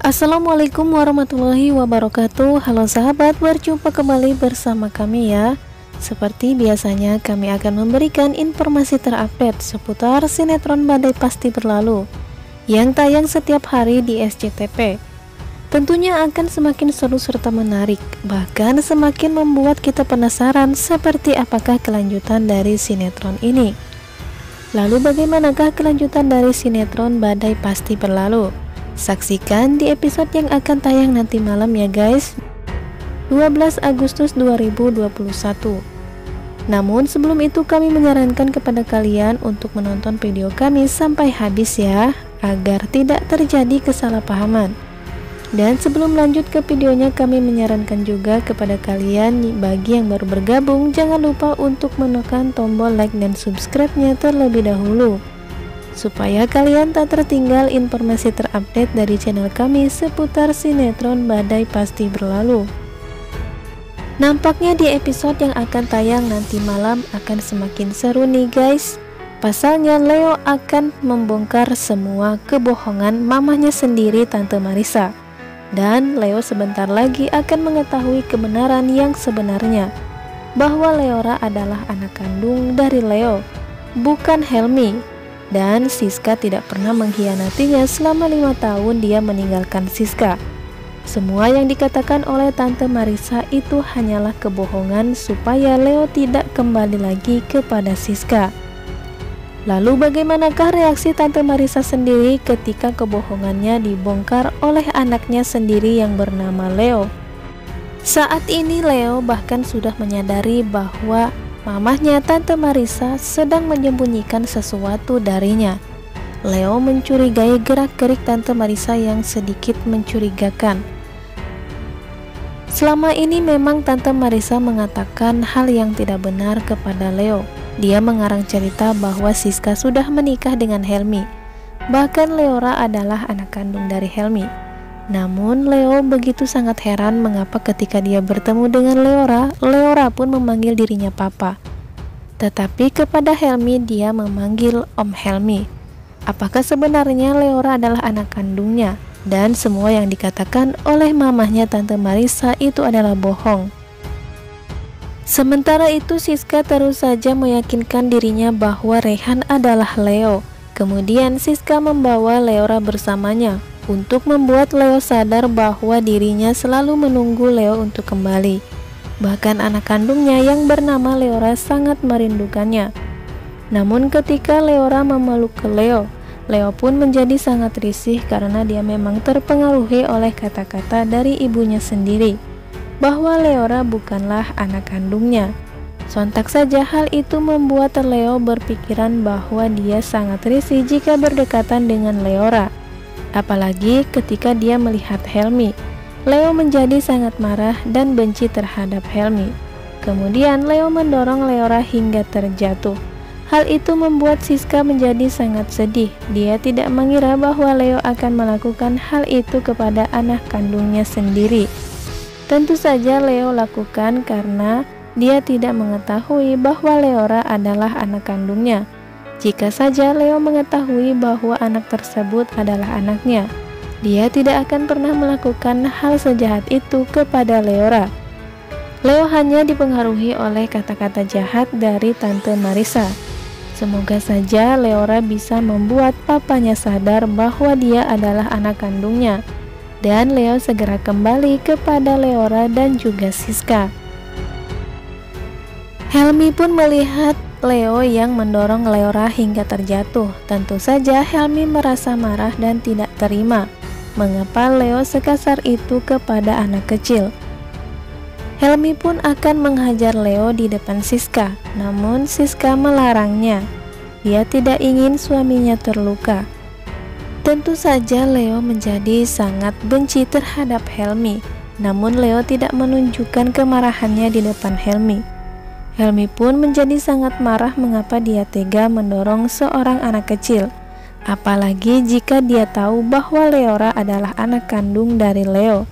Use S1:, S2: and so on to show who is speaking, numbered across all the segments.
S1: Assalamualaikum warahmatullahi wabarakatuh. Halo sahabat, berjumpa kembali bersama kami ya. Seperti biasanya kami akan memberikan informasi terupdate seputar sinetron Badai Pasti Berlalu yang tayang setiap hari di SCTV. Tentunya akan semakin seru serta menarik, bahkan semakin membuat kita penasaran seperti apakah kelanjutan dari sinetron ini. Lalu bagaimanakah kelanjutan dari sinetron Badai Pasti Berlalu? Saksikan di episode yang akan tayang nanti malam ya guys, 12 Agustus 2021. Namun sebelum itu kami menyarankan kepada kalian untuk menonton video kami sampai habis ya, agar tidak terjadi kesalahpahaman. Dan sebelum lanjut ke videonya, kami menyarankan juga kepada kalian bagi yang baru bergabung, jangan lupa untuk menekan tombol like dan subscribe-nya terlebih dahulu, supaya kalian tak tertinggal informasi terupdate dari channel kami seputar sinetron Badai Pasti Berlalu. Nampaknya di episode yang akan tayang nanti malam akan semakin seru nih guys. Pasalnya Leo akan membongkar semua kebohongan mamahnya sendiri, Tante Marissa. Dan Leo sebentar lagi akan mengetahui kebenaran yang sebenarnya, bahwa Leora adalah anak kandung dari Leo, bukan Helmi. Dan Siska tidak pernah mengkhianatinya selama 5 tahun dia meninggalkan Siska. Semua yang dikatakan oleh Tante Marissa itu hanyalah kebohongan supaya Leo tidak kembali lagi kepada Siska. Lalu bagaimanakah reaksi Tante Marissa sendiri ketika kebohongannya dibongkar oleh anaknya sendiri yang bernama Leo? Saat ini Leo bahkan sudah menyadari bahwa mamahnya Tante Marissa sedang menyembunyikan sesuatu darinya. Leo mencurigai gerak-gerik Tante Marissa yang sedikit mencurigakan. Selama ini memang Tante Marissa mengatakan hal yang tidak benar kepada Leo. Dia mengarang cerita bahwa Siska sudah menikah dengan Helmi. Bahkan Leora adalah anak kandung dari Helmi. Namun Leo begitu sangat heran mengapa ketika dia bertemu dengan Leora pun memanggil dirinya papa. Tetapi kepada Helmi dia memanggil Om Helmi. Apakah sebenarnya Leora adalah anak kandungnya? Dan semua yang dikatakan oleh mamahnya Tante Marissa itu adalah bohong. Sementara itu Siska terus saja meyakinkan dirinya bahwa Rehan adalah Leo. Kemudian Siska membawa Leora bersamanya untuk membuat Leo sadar bahwa dirinya selalu menunggu Leo untuk kembali. Bahkan anak kandungnya yang bernama Leora sangat merindukannya. Namun ketika Leora memeluk ke Leo, Leo pun menjadi sangat risih karena dia memang terpengaruhi oleh kata-kata dari ibunya sendiri, bahwa Leora bukanlah anak kandungnya. Sontak saja hal itu membuat Leo berpikiran bahwa dia sangat risih jika berdekatan dengan Leora. Apalagi ketika dia melihat Helmi, Leo menjadi sangat marah dan benci terhadap Helmi. Kemudian Leo mendorong Leora hingga terjatuh. Hal itu membuat Siska menjadi sangat sedih. Dia tidak mengira bahwa Leo akan melakukan hal itu kepada anak kandungnya sendiri. Tentu saja Leo lakukan karena dia tidak mengetahui bahwa Leora adalah anak kandungnya. Jika saja Leo mengetahui bahwa anak tersebut adalah anaknya, dia tidak akan pernah melakukan hal sejahat itu kepada Leora. Leo hanya dipengaruhi oleh kata-kata jahat dari Tante Marissa. Semoga saja Leora bisa membuat papanya sadar bahwa dia adalah anak kandungnya, dan Leo segera kembali kepada Leora dan juga Siska. Helmi pun melihat Leo yang mendorong Leora hingga terjatuh. Tentu saja Helmi merasa marah dan tidak terima mengapa Leo sekasar itu kepada anak kecil. Helmi pun akan menghajar Leo di depan Siska, namun Siska melarangnya. Dia tidak ingin suaminya terluka. Tentu saja Leo menjadi sangat benci terhadap Helmi, namun Leo tidak menunjukkan kemarahannya di depan Helmi. Helmi pun menjadi sangat marah mengapa dia tega mendorong seorang anak kecil, apalagi jika dia tahu bahwa Leora adalah anak kandung dari Leo.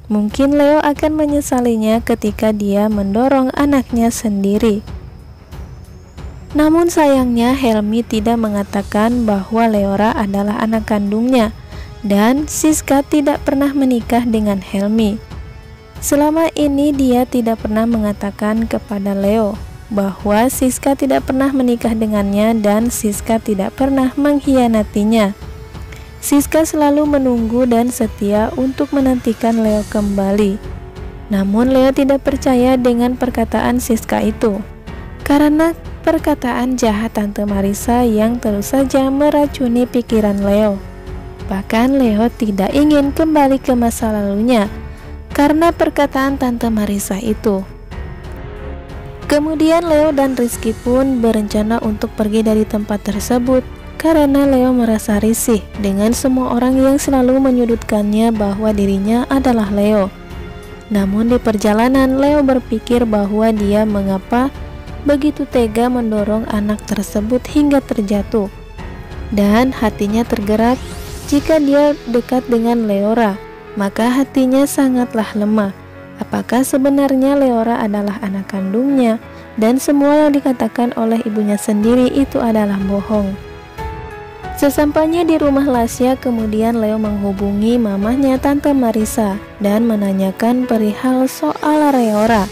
S1: Mungkin Leo akan menyesalinya ketika dia mendorong anaknya sendiri. Namun sayangnya Helmi tidak mengatakan bahwa Leora adalah anak kandungnya. dan Siska tidak pernah menikah dengan Helmi. Selama ini dia tidak pernah mengatakan kepada Leo bahwa Siska tidak pernah menikah dengannya dan Siska tidak pernah mengkhianatinya. Siska selalu menunggu dan setia untuk menantikan Leo kembali. Namun Leo tidak percaya dengan perkataan Siska itu, karena perkataan jahat Tante Marissa yang terus saja meracuni pikiran Leo. Bahkan Leo tidak ingin kembali ke masa lalunya karena perkataan Tante Marissa itu. Kemudian Leo dan Rizky pun berencana untuk pergi dari tempat tersebut karena Leo merasa risih dengan semua orang yang selalu menyudutkannya bahwa dirinya adalah Leo. Namun di perjalanan Leo berpikir bahwa dia mengapa begitu tega mendorong anak tersebut hingga terjatuh, dan hatinya tergerak. Jika dia dekat dengan Leora, maka hatinya sangatlah lemah. Apakah sebenarnya Leora adalah anak kandungnya dan semua yang dikatakan oleh ibunya sendiri itu adalah bohong? Sesampainya di rumah Lasya, kemudian Leo menghubungi mamahnya Tante Marissa dan menanyakan perihal soal Leora.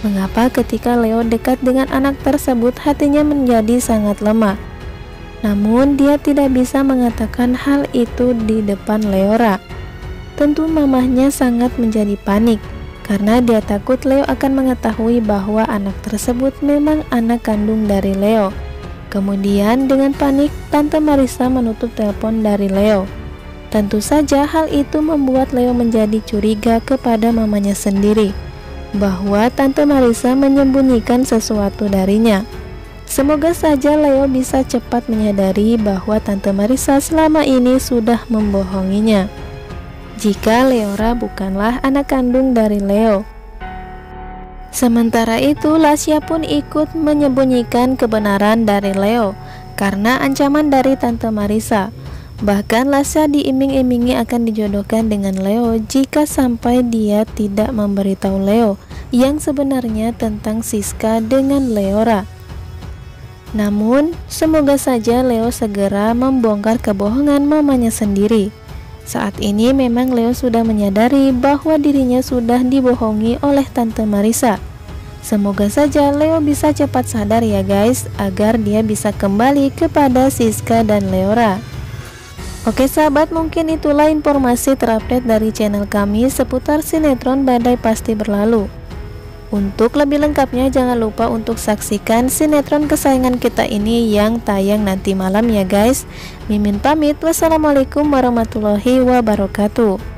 S1: Mengapa ketika Leo dekat dengan anak tersebut hatinya menjadi sangat lemah? Namun dia tidak bisa mengatakan hal itu di depan Leora. Tentu mamahnya sangat menjadi panik karena dia takut Leo akan mengetahui bahwa anak tersebut memang anak kandung dari Leo. Kemudian dengan panik Tante Marissa menutup telepon dari Leo. Tentu saja hal itu membuat Leo menjadi curiga kepada mamanya sendiri bahwa Tante Marissa menyembunyikan sesuatu darinya. Semoga saja Leo bisa cepat menyadari bahwa Tante Marissa selama ini sudah membohonginya jika Leora bukanlah anak kandung dari Leo. Sementara itu Lasya pun ikut menyembunyikan kebenaran dari Leo karena ancaman dari Tante Marissa. Bahkan Lasya diiming-imingi akan dijodohkan dengan Leo jika sampai dia tidak memberitahu Leo yang sebenarnya tentang Siska dengan Leora. Namun semoga saja Leo segera membongkar kebohongan mamanya sendiri. Saat ini memang Leo sudah menyadari bahwa dirinya sudah dibohongi oleh Tante Marissa. Semoga saja Leo bisa cepat sadar ya guys, agar dia bisa kembali kepada Siska dan Leora. Oke sahabat, mungkin itulah informasi terupdate dari channel kami seputar sinetron Badai Pasti Berlalu. Untuk lebih lengkapnya jangan lupa untuk saksikan sinetron kesayangan kita ini yang tayang nanti malam ya guys. Mimin pamit, wassalamualaikum warahmatullahi wabarakatuh.